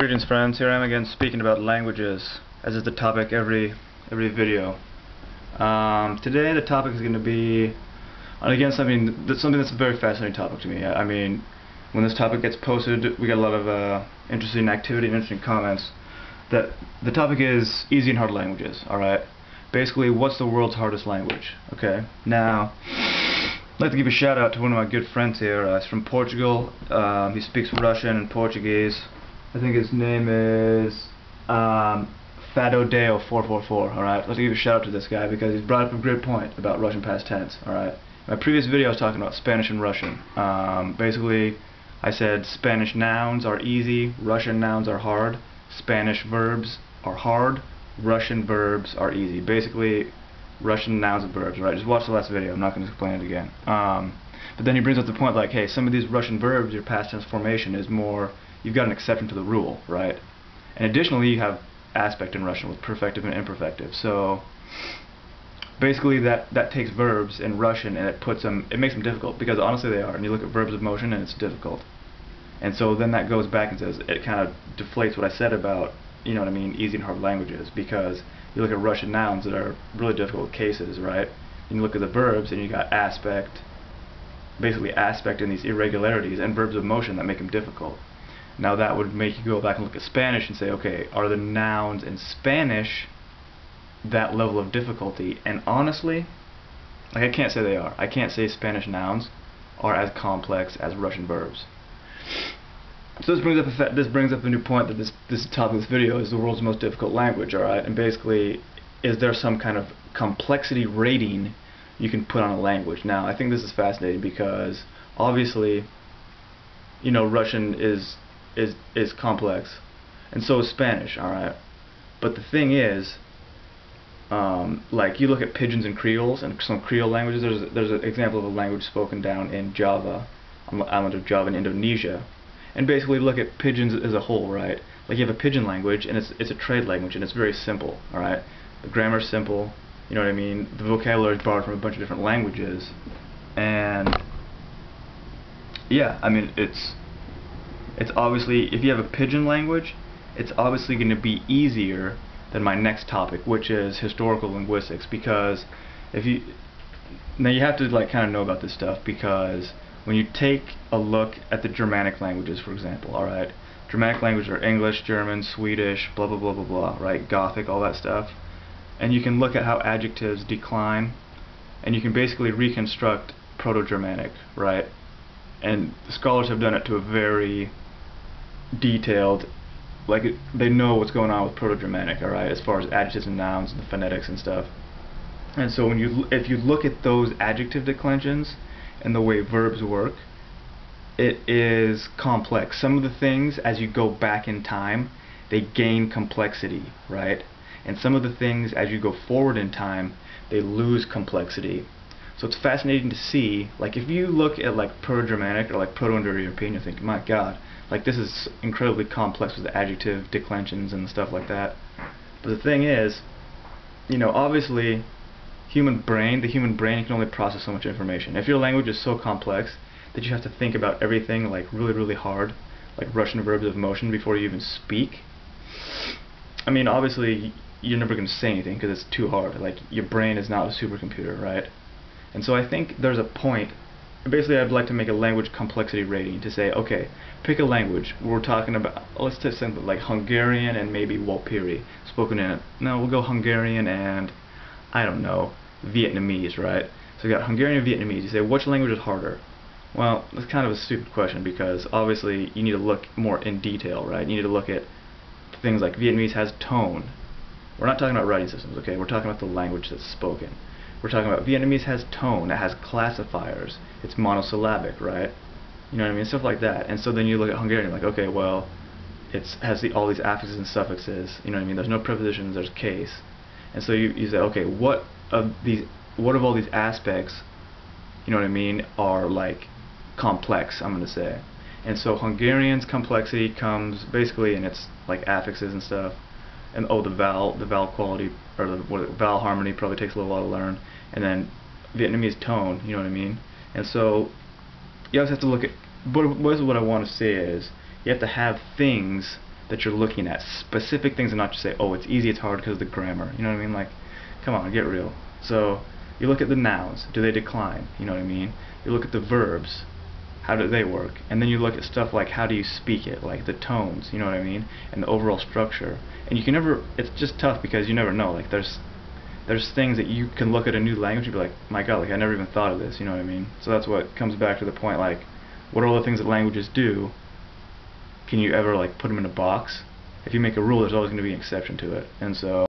Greetings friends, here I am again speaking about languages, as is the topic every video. Today the topic is going to be, and again, something that's a very fascinating topic to me. I mean, when this topic gets posted, we get a lot of interesting activity and interesting comments. That the topic is easy and hard languages, alright? Basically, what's the world's hardest language? Okay, now, I'd like to give a shout out to one of my good friends here. He's from Portugal. He speaks Russian and Portuguese. I think his name is FadoDeo444. Alright, let's give a shout out to this guy because he's brought up a great point about Russian past tense. Alright, my previous video I was talking about Spanish and Russian. Basically, I said Spanish nouns are easy, Russian nouns are hard, Spanish verbs are hard, Russian verbs are easy. Basically, Russian nouns and verbs. Right, just watch the last video. I'm not going to explain it again. But then he brings up the point like, hey, some of these Russian verbs, your past tense formation is more. You've got an exception to the rule, right? And additionally, you have aspect in Russian with perfective and imperfective. So basically, that takes verbs in Russian and it makes them difficult because honestly they are. And you look at verbs of motion and it's difficult. And so then that goes back and says it kind of deflates what I said about, you know what I mean, easy and hard languages, because you look at Russian nouns that are really difficult cases, right? And you look at the verbs and you got aspect, basically aspect in these irregularities, and verbs of motion that make them difficult. Now that would make you go back and look at Spanish and say, okay, are the nouns in Spanish that level of difficulty? And honestly, like, I can't say they are. I can't say Spanish nouns are as complex as Russian verbs. So this brings up a new point that this topic of this video is the world's most difficult language, alright? And basically, is there some kind of complexity rating you can put on a language? Now, I think this is fascinating because obviously, you know, Russian is complex, and so is Spanish, alright? But the thing is, like, you look at pidgins and creoles, and some creole languages, there's an example of a language spoken down in Java, on the island of Java in Indonesia. And basically look at pidgins as a whole, right? Like, you have a pidgin language, and it's a trade language, and it's very simple, alright? The grammar's simple, you know what I mean? The vocabulary is borrowed from a bunch of different languages, and yeah, I mean, it's obviously, if you have a pidgin language, it's obviously going to be easier than my next topic, which is historical linguistics, because now you have to, like, kind of know about this stuff, because when you take a look at the Germanic languages, for example, alright, Germanic languages are English, German, Swedish, blah blah blah blah blah, right, Gothic, all that stuff, and you can look at how adjectives decline, and you can basically reconstruct Proto-Germanic, right, and the scholars have done it to a very detailed, like, they know what's going on with Proto-Germanic, alright, as far as adjectives and nouns and the phonetics and stuff. And so if you look at those adjective declensions and the way verbs work, it is complex. Some of the things, as you go back in time, they gain complexity, right? And some of the things, as you go forward in time, they lose complexity. So it's fascinating to see, like, if you look at, like, Proto-Germanic or, like, Proto-Indo-European, you think, my god, like, this is incredibly complex with the adjective declensions and stuff like that. But the thing is, you know, obviously, the human brain can only process so much information. If your language is so complex that you have to think about everything, like, really, really hard, like Russian verbs of motion, before you even speak, I mean, obviously, you're never going to say anything because it's too hard. Like, your brain is not a supercomputer, right? And so I think there's a point. Basically, I'd like to make a language complexity rating to say, okay, pick a language. We're talking about, let's take something like Hungarian and maybe Walpiri spoken in it. No, we'll go Hungarian and, I don't know, Vietnamese, right? So we got Hungarian and Vietnamese. You say, which language is harder? Well, that's kind of a stupid question because obviously you need to look more in detail, right? You need to look at things like Vietnamese has tone. We're not talking about writing systems, okay? We're talking about the language that's spoken. We're talking about Vietnamese has tone, it has classifiers, it's monosyllabic, right? You know what I mean? Stuff like that. And so then you look at Hungarian, like, okay, well, it has all these affixes and suffixes, you know what I mean? There's no prepositions, there's case. And so you say, okay, what of all these aspects, you know what I mean, are, like, complex, I'm going to say. And so Hungarian's complexity comes basically in its, like, affixes and stuff. And oh, the vowel quality, or the vowel harmony probably takes a little while to learn. And then Vietnamese tone, you know what I mean? And so you always have to look at, what I want to say is, you have to have things that you're looking at specific things and not just say, oh, it's easy, it's hard because of the grammar. You know what I mean? Like, come on, get real. So you look at the nouns, do they decline? You know what I mean? You look at the verbs, how do they work? And then you look at stuff like how do you speak it, like the tones, you know what I mean? And the overall structure. And you can never, it's just tough because you never know. Like there's things that you can look at a new language and be like, my god, like I never even thought of this, you know what I mean? So that's what comes back to the point, like, what are all the things that languages do? Can you ever like put them in a box? If you make a rule, there's always going to be an exception to it. And so